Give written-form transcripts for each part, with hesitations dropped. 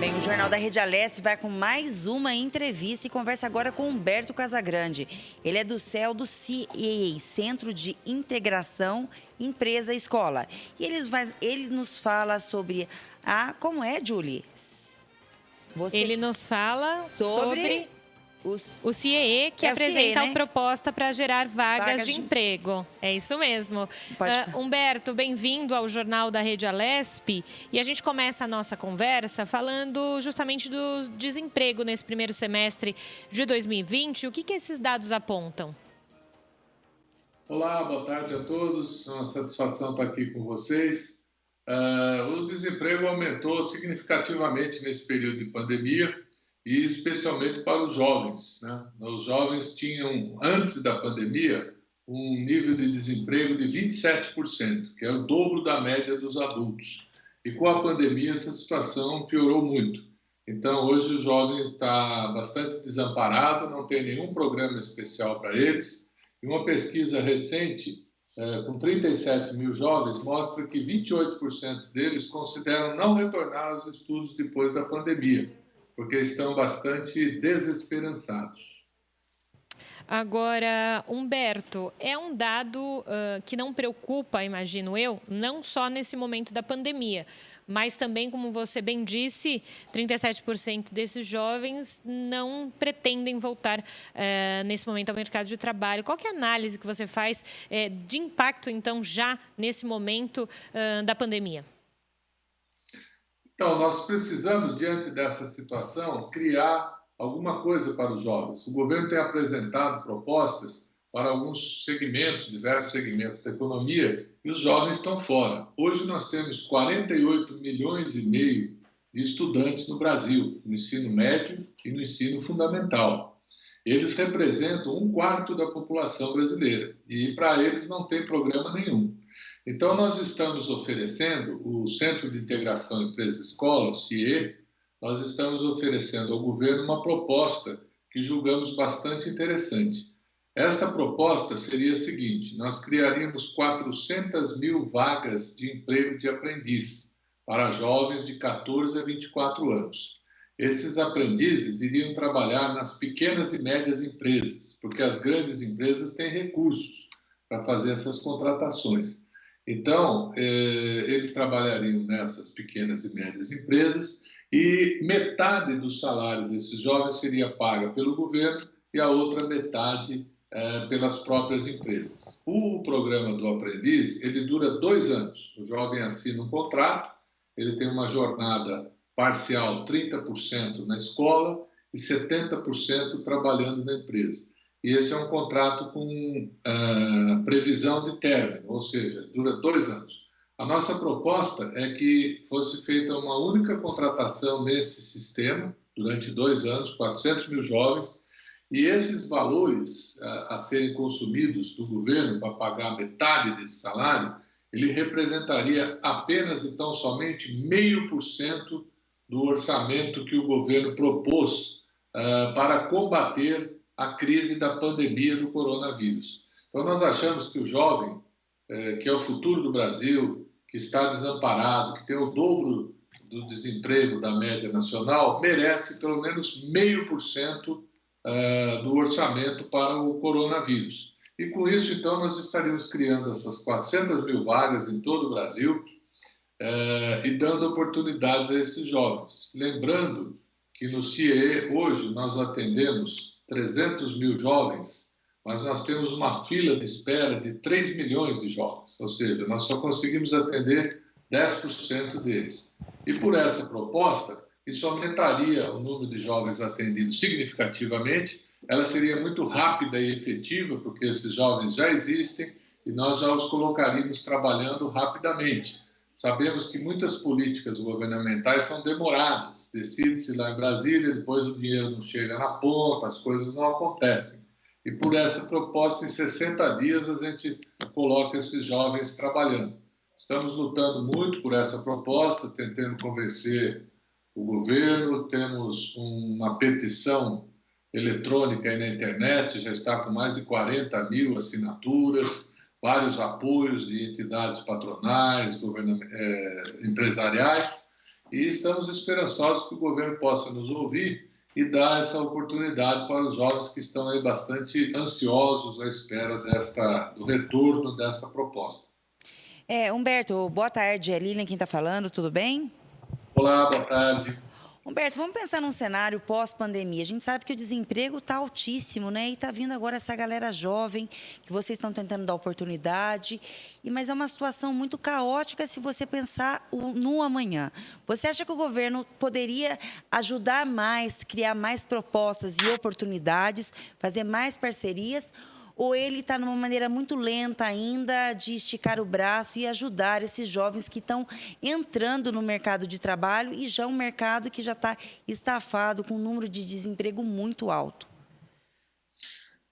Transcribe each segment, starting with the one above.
Bem, o Jornal da Rede Alesse vai com mais uma entrevista e conversa agora com Humberto Casagrande. Ele é do CEL do CIEA, Centro de Integração Empresa-Escola. E ele nos fala sobre Como é, Julie? Ele nos fala sobre o CIEE, que o apresenta CIEE, né? uma proposta para gerar vagas de emprego. É isso mesmo. Humberto, bem-vindo ao Jornal da Rede Alesp. E a gente começa a nossa conversa falando justamente do desemprego nesse primeiro semestre de 2020. O que esses dados apontam? Olá, boa tarde a todos. É uma satisfação estar aqui com vocês. O desemprego aumentou significativamente nesse período de pandemia, e especialmente para os jovens, né? Os jovens tinham, antes da pandemia, um nível de desemprego de 27%, que é o dobro da média dos adultos. E com a pandemia, essa situação piorou muito. Então, hoje o jovem está bastante desamparado, não tem nenhum programa especial para eles. E uma pesquisa recente, com 37 mil jovens, mostra que 28% deles consideram não retornar aos estudos depois da pandemia, porque estão bastante desesperançados. Agora, Humberto, é um dado que não preocupa, imagino eu, não só nesse momento da pandemia, mas também, como você bem disse, 37% desses jovens não pretendem voltar nesse momento ao mercado de trabalho. Qual que é a análise que você faz de impacto, então, já nesse momento da pandemia? Então, nós precisamos, diante dessa situação, criar alguma coisa para os jovens. O governo tem apresentado propostas para alguns segmentos, diversos segmentos da economia, e os jovens estão fora. Hoje nós temos 48 milhões e meio de estudantes no Brasil, no ensino médio e no ensino fundamental. Eles representam 1/4 da população brasileira, e para eles não tem programa nenhum. Então, nós estamos oferecendo, o Centro de Integração Empresa-Escola, o CIE, nós estamos oferecendo ao governo uma proposta que julgamos bastante interessante. Esta proposta seria a seguinte: nós criaríamos 400 mil vagas de emprego de aprendiz para jovens de 14 a 24 anos. Esses aprendizes iriam trabalhar nas pequenas e médias empresas, porque as grandes empresas têm recursos para fazer essas contratações. Então, eles trabalhariam nessas pequenas e médias empresas e metade do salário desses jovens seria paga pelo governo e a outra metade pelas próprias empresas. O programa do aprendiz, ele dura 2 anos. O jovem assina um contrato, ele tem uma jornada parcial, 30% na escola e 70% trabalhando na empresa. E esse é um contrato com previsão de término, ou seja, dura 2 anos. A nossa proposta é que fosse feita uma única contratação nesse sistema, durante 2 anos, 400 mil jovens, e esses valores a serem consumidos do governo para pagar metade desse salário, ele representaria apenas, então, somente 0,5% do orçamento que o governo propôs para combater a crise da pandemia do coronavírus. Então, nós achamos que o jovem, que é o futuro do Brasil, que está desamparado, que tem o dobro do desemprego da média nacional, merece pelo menos 0,5% do orçamento para o coronavírus. E com isso, então, nós estaríamos criando essas 400 mil vagas em todo o Brasil e dando oportunidades a esses jovens. Lembrando que no CIE, hoje, nós atendemos 300 mil jovens, mas nós temos uma fila de espera de 3 milhões de jovens, ou seja, nós só conseguimos atender 10% deles. E por essa proposta, isso aumentaria o número de jovens atendidos significativamente, ela seria muito rápida e efetiva, porque esses jovens já existem e nós já os colocaríamos trabalhando rapidamente. Sabemos que muitas políticas governamentais são demoradas, decide-se lá em Brasília, depois o dinheiro não chega na ponta, as coisas não acontecem. E por essa proposta, em 60 dias, a gente coloca esses jovens trabalhando. Estamos lutando muito por essa proposta, tentando convencer o governo, temos uma petição eletrônica aí na internet, já está com mais de 40 mil assinaturas, vários apoios de entidades patronais, empresariais, e estamos esperançosos que o governo possa nos ouvir e dar essa oportunidade para os jovens que estão aí bastante ansiosos à espera do retorno dessa proposta. Humberto, boa tarde. É Lilian quem está falando, tudo bem? Olá, boa tarde. Humberto, vamos pensar num cenário pós-pandemia. A gente sabe que o desemprego está altíssimo, né? E está vindo agora essa galera jovem, que vocês estão tentando dar oportunidade. Mas é uma situação muito caótica se você pensar no amanhã. Você acha que o governo poderia ajudar mais, criar mais propostas e oportunidades, fazer mais parcerias? Ou ele está numa maneira muito lenta ainda de esticar o braço e ajudar esses jovens que estão entrando no mercado de trabalho e já um mercado que já está estafado, com um número de desemprego muito alto?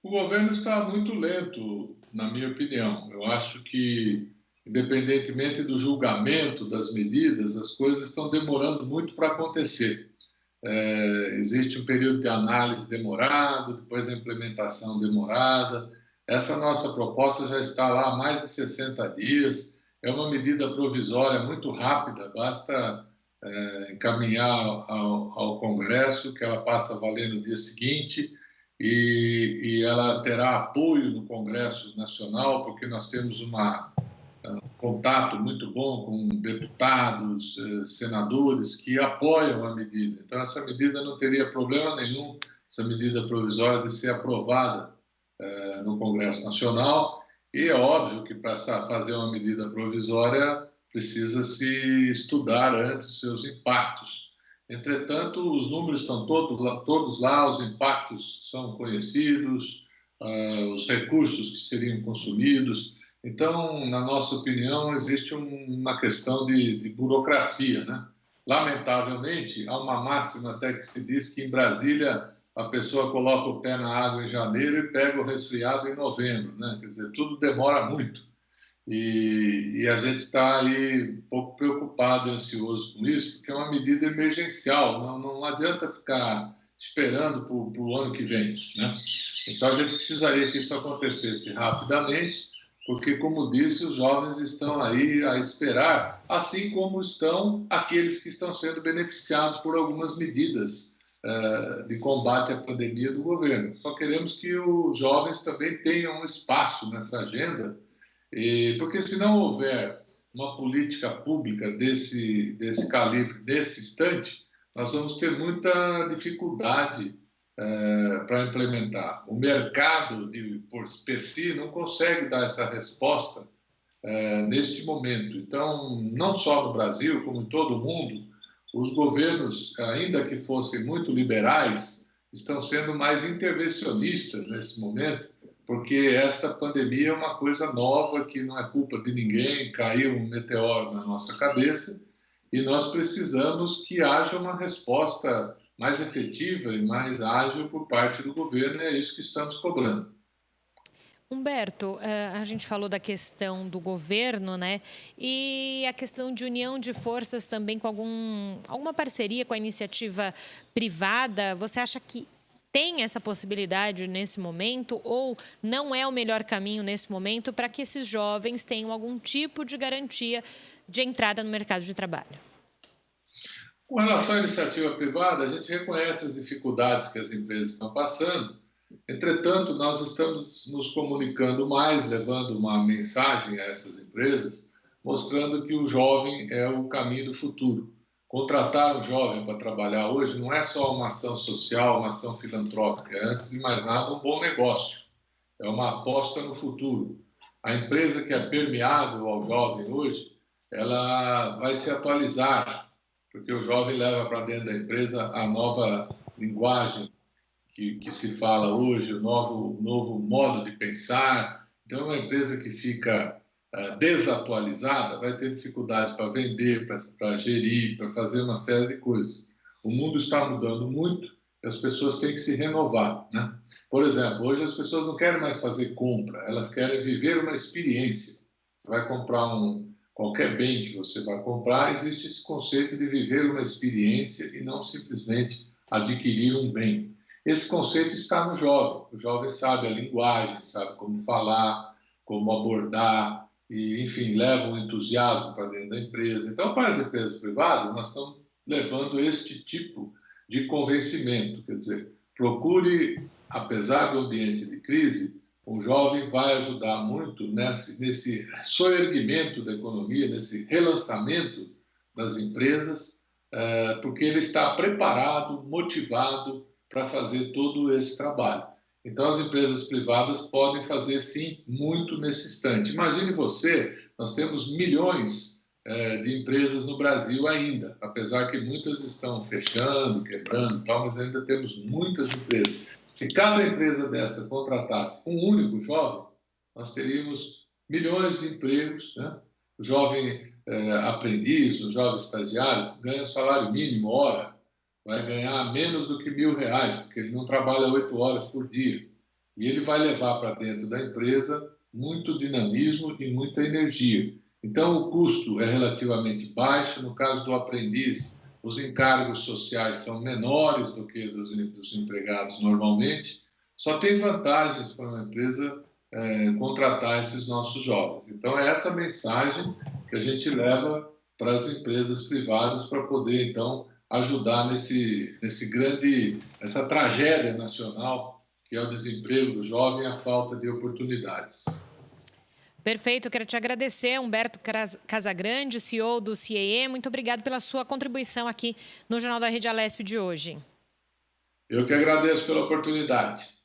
O governo está muito lento, na minha opinião. Eu acho que, independentemente do julgamento das medidas, as coisas estão demorando muito para acontecer. Existe um período de análise demorado, depois a implementação demorada. Essa nossa proposta já está lá há mais de 60 dias. É uma medida provisória muito rápida, basta encaminhar ao Congresso, que ela passa a valer no dia seguinte, e ela terá apoio no Congresso Nacional, porque nós temos um contato muito bom com deputados, senadores que apoiam a medida. Então, essa medida não teria problema nenhum, essa medida provisória, de ser aprovada no Congresso Nacional. E é óbvio que para fazer uma medida provisória precisa-se estudar antes seus impactos. Entretanto, os números estão todos lá, os impactos são conhecidos, os recursos que seriam consumidos. Então, na nossa opinião, existe uma questão de burocracia, né? Lamentavelmente, há uma máxima até que se diz que em Brasília a pessoa coloca o pé na água em janeiro e pega o resfriado em novembro, né? Quer dizer, tudo demora muito. E a gente está aí um pouco preocupado e ansioso com isso, porque é uma medida emergencial, não adianta ficar esperando para o ano que vem, né? Então, a gente precisaria que isso acontecesse rapidamente, porque, como disse, os jovens estão aí a esperar, assim como estão aqueles que estão sendo beneficiados por algumas medidas de combate à pandemia do governo. Só queremos que os jovens também tenham um espaço nessa agenda, porque se não houver uma política pública desse calibre, desse instante, nós vamos ter muita dificuldade para implementar. O mercado, por si, não consegue dar essa resposta neste momento. Então, não só no Brasil, como em todo o mundo, os governos, ainda que fossem muito liberais, estão sendo mais intervencionistas nesse momento, porque esta pandemia é uma coisa nova, que não é culpa de ninguém, caiu um meteoro na nossa cabeça, e nós precisamos que haja uma resposta mais efetiva e mais ágil por parte do governo, e é isso que estamos cobrando. Humberto, a gente falou da questão do governo, né? E a questão de união de forças também com alguma parceria com a iniciativa privada. Você acha que tem essa possibilidade nesse momento, ou não é o melhor caminho nesse momento para que esses jovens tenham algum tipo de garantia de entrada no mercado de trabalho? Com relação à iniciativa privada, a gente reconhece as dificuldades que as empresas estão passando. Entretanto, nós estamos nos comunicando mais, levando uma mensagem a essas empresas, mostrando que o jovem é o caminho do futuro. Contratar um jovem para trabalhar hoje não é só uma ação social, uma ação filantrópica, é, antes de mais nada, um bom negócio. É uma aposta no futuro. A empresa que é permeável ao jovem hoje, ela vai se atualizar, porque o jovem leva para dentro da empresa a nova linguagem que se fala hoje, o novo modo de pensar. Então, uma empresa que fica desatualizada vai ter dificuldades para vender, para gerir, para fazer uma série de coisas. O mundo está mudando muito e as pessoas têm que se renovar, né? Por exemplo, hoje as pessoas não querem mais fazer compra, elas querem viver uma experiência. Você vai comprar qualquer bem que você vai comprar, existe esse conceito de viver uma experiência e não simplesmente adquirir um bem. Esse conceito está no jovem. O jovem sabe a linguagem, sabe como falar, como abordar, e, enfim, levam entusiasmo para dentro da empresa. Então, para as empresas privadas, nós estamos levando este tipo de convencimento, quer dizer, procure, apesar do ambiente de crise, o jovem vai ajudar muito nesse soerguimento da economia, nesse relançamento das empresas, porque ele está preparado, motivado para fazer todo esse trabalho. Então, as empresas privadas podem fazer, sim, muito nesse instante. Imagine você, nós temos milhões de empresas no Brasil ainda, apesar que muitas estão fechando, quebrando e tal, mas ainda temos muitas empresas. Se cada empresa dessa contratasse um único jovem, nós teríamos milhões de empregos, né? O jovem aprendiz, o jovem estagiário ganha salário mínimo hora, vai ganhar menos do que R$1.000, porque ele não trabalha 8 horas por dia. E ele vai levar para dentro da empresa muito dinamismo e muita energia. Então, o custo é relativamente baixo. No caso do aprendiz, os encargos sociais são menores do que dos empregados normalmente. Só tem vantagens para uma empresa contratar esses nossos jovens. Então, é essa mensagem que a gente leva para as empresas privadas para poder, então, ajudar essa tragédia nacional que é o desemprego do jovem e a falta de oportunidades. Perfeito, quero te agradecer, Humberto Casagrande, CEO do CIEE. Muito obrigado pela sua contribuição aqui no Jornal da Rede Alesp de hoje. Eu que agradeço pela oportunidade.